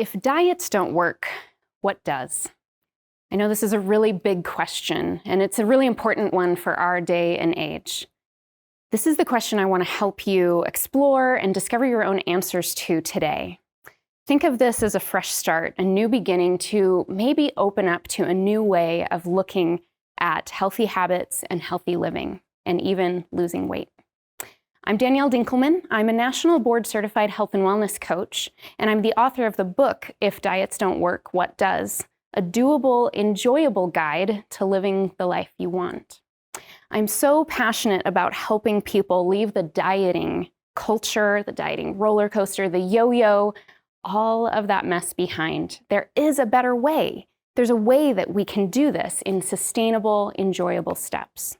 If diets don't work, what does? I know this is a really big question, and it's a really important one for our day and age. This is the question I want to help you explore and discover your own answers to today. Think of this as a fresh start, a new beginning to maybe open up to a new way of looking at healthy habits and healthy living, and even losing weight. I'm Danielle Dinkelman. I'm a national board certified health and wellness coach, and I'm the author of the book, If Diets Don't Work, What Does? A doable, enjoyable guide to living the life you want. I'm so passionate about helping people leave the dieting culture, the dieting roller coaster, the yo-yo, all of that mess behind. There is a better way. There's a way that we can do this in sustainable, enjoyable steps.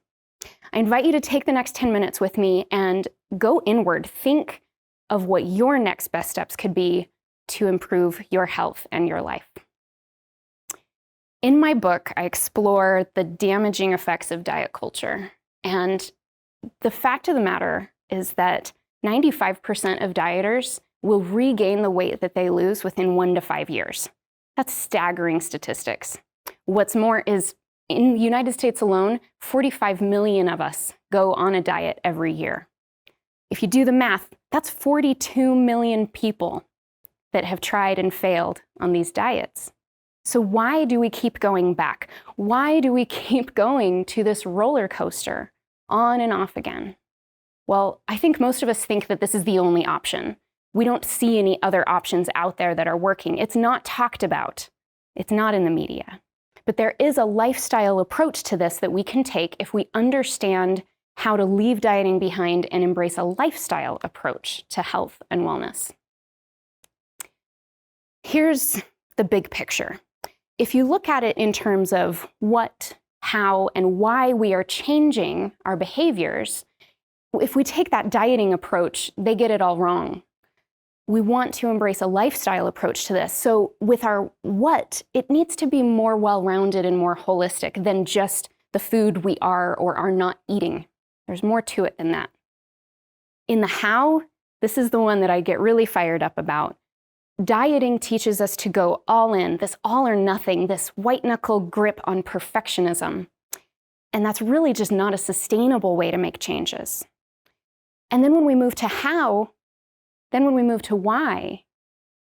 I invite you to take the next 10 minutes with me and go inward. Think of what your next best steps could be to improve your health and your life. In my book, I explore the damaging effects of diet culture. And the fact of the matter is that 95% of dieters will regain the weight that they lose within 1 to 5 years. That's staggering statistics. What's more is, in the United States alone, 45 million of us go on a diet every year. If you do the math, that's 42 million people that have tried and failed on these diets. So why do we keep going back? Why do we keep going to this roller coaster on and off again? Well, I think most of us think that this is the only option. We don't see any other options out there that are working. It's not talked about. It's not in the media. But there is a lifestyle approach to this that we can take if we understand how to leave dieting behind and embrace a lifestyle approach to health and wellness. Here's the big picture. If you look at it in terms of what, how, and why we are changing our behaviors, if we take that dieting approach, they get it all wrong. We want to embrace a lifestyle approach to this. So with our what, it needs to be more well-rounded and more holistic than just the food we are or are not eating. There's more to it than that. In the how, this is the one that I get really fired up about. Dieting teaches us to go all in, this all or nothing, this white-knuckle grip on perfectionism. And that's really just not a sustainable way to make changes. And then when we move to how, then when we move to why,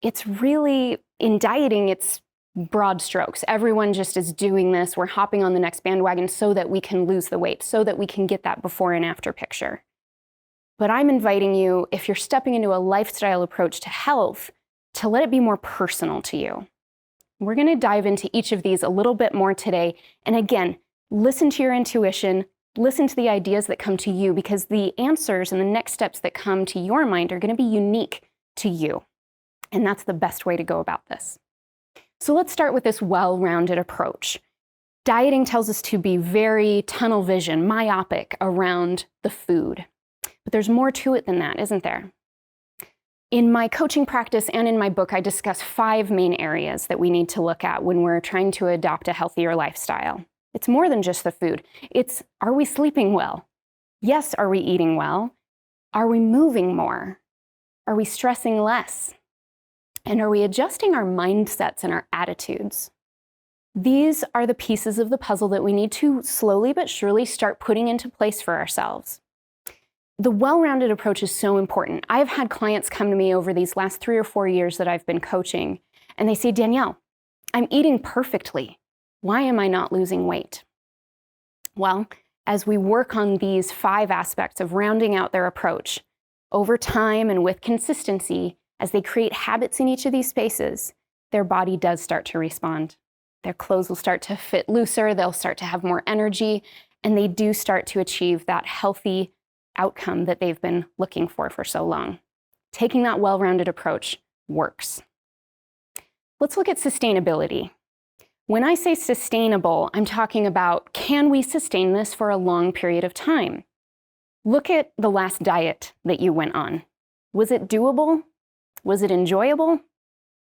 it's really, in dieting, it's broad strokes. Everyone just is doing this. We're hopping on the next bandwagon so that we can lose the weight, so that we can get that before and after picture. But I'm inviting you, if you're stepping into a lifestyle approach to health, to let it be more personal to you. We're going to dive into each of these a little bit more today. And again, listen to your intuition, listen to the ideas that come to you, because the answers and the next steps that come to your mind are going to be unique to you. And that's the best way to go about this. So let's start with this well-rounded approach. Dieting tells us to be very tunnel vision, myopic around the food. But there's more to it than that, isn't there? In my coaching practice and in my book, I discuss 5 main areas that we need to look at when we're trying to adopt a healthier lifestyle. It's more than just the food. It's, are we sleeping well? Yes, are we eating well? Are we moving more? Are we stressing less? And are we adjusting our mindsets and our attitudes? These are the pieces of the puzzle that we need to slowly but surely start putting into place for ourselves. The well-rounded approach is so important. I've had clients come to me over these last 3 or 4 years that I've been coaching, and they say, Danielle, I'm eating perfectly. Why am I not losing weight? Well, as we work on these 5 aspects of rounding out their approach, over time and with consistency, as they create habits in each of these spaces, their body does start to respond. Their clothes will start to fit looser, they'll start to have more energy, and they do start to achieve that healthy outcome that they've been looking for so long. Taking that well-rounded approach works. Let's look at sustainability. When I say sustainable, I'm talking about, can we sustain this for a long period of time? Look at the last diet that you went on. Was it doable? Was it enjoyable?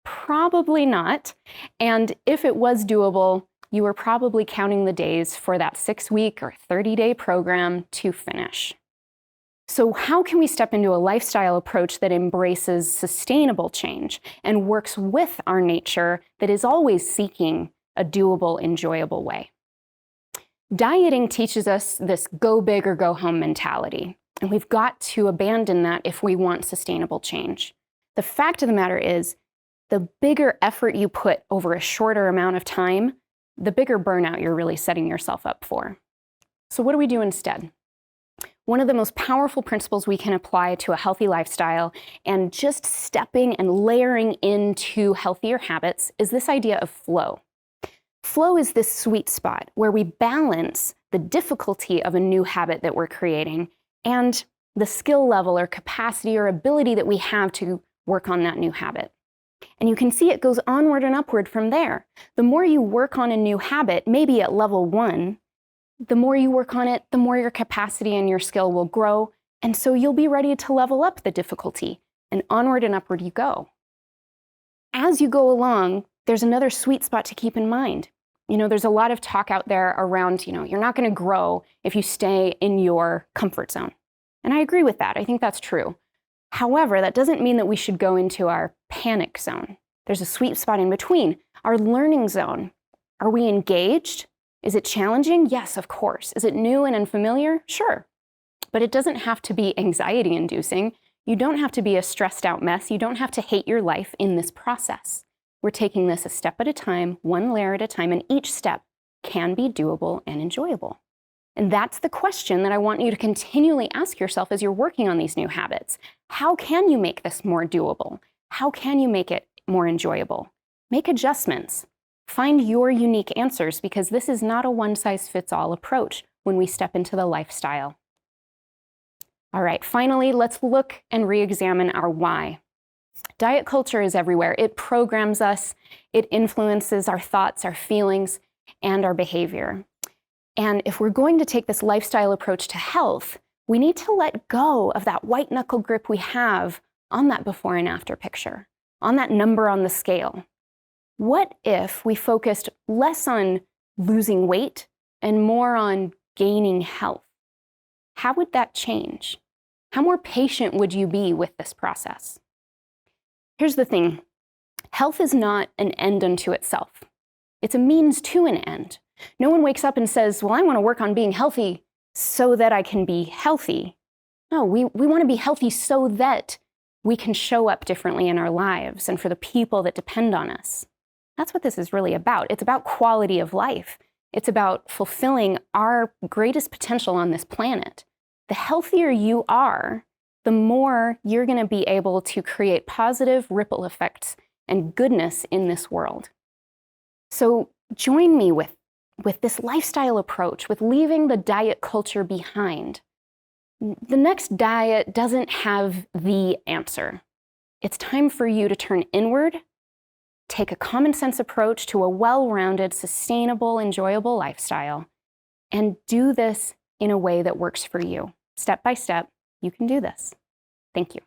Probably not. And if it was doable, you were probably counting the days for that 6-week or 30-day program to finish. So how can we step into a lifestyle approach that embraces sustainable change and works with our nature that is always seeking a doable, enjoyable way? Dieting teaches us this go big or go home mentality, and we've got to abandon that if we want sustainable change. The fact of the matter is, the bigger effort you put over a shorter amount of time, the bigger burnout you're really setting yourself up for. So what do we do instead? One of the most powerful principles we can apply to a healthy lifestyle and just stepping and layering into healthier habits is this idea of flow. Flow is this sweet spot where we balance the difficulty of a new habit that we're creating and the skill level or capacity or ability that we have to work on that new habit. And you can see it goes onward and upward from there. The more you work on a new habit, maybe at level 1, the more you work on it, the more your capacity and your skill will grow, and so you'll be ready to level up the difficulty, and onward and upward you go. As you go along, there's another sweet spot to keep in mind. There's a lot of talk out there around, you're not going to grow if you stay in your comfort zone. And I agree with that. I think that's true. However, that doesn't mean that we should go into our panic zone. There's a sweet spot in between. Our learning zone. Are we engaged? Is it challenging? Yes, of course. Is it new and unfamiliar? Sure. But it doesn't have to be anxiety-inducing. You don't have to be a stressed out mess. You don't have to hate your life in this process. We're taking this a step at a time, one layer at a time, and each step can be doable and enjoyable. And that's the question that I want you to continually ask yourself as you're working on these new habits. How can you make this more doable? How can you make it more enjoyable? Make adjustments. Find your unique answers, because this is not a one-size-fits-all approach when we step into the lifestyle. All right, finally, let's look and re-examine our why. Diet culture is everywhere. It programs us, it influences our thoughts, our feelings, and our behavior. And if we're going to take this lifestyle approach to health, we need to let go of that white knuckle grip we have on that before and after picture, on that number on the scale. What if we focused less on losing weight and more on gaining health? How would that change? How more patient would you be with this process? Here's the thing. Health is not an end unto itself. It's a means to an end. No one wakes up and says, well, I want to work on being healthy so that I can be healthy. No, we want to be healthy so that we can show up differently in our lives and for the people that depend on us. That's what this is really about. It's about quality of life. It's about fulfilling our greatest potential on this planet. The healthier you are, the more you're going to be able to create positive ripple effects and goodness in this world. So join me with this lifestyle approach, with leaving the diet culture behind. The next diet doesn't have the answer. It's time for you to turn inward, take a common sense approach to a well-rounded, sustainable, enjoyable lifestyle, and do this in a way that works for you. Step by step, you can do this. Thank you.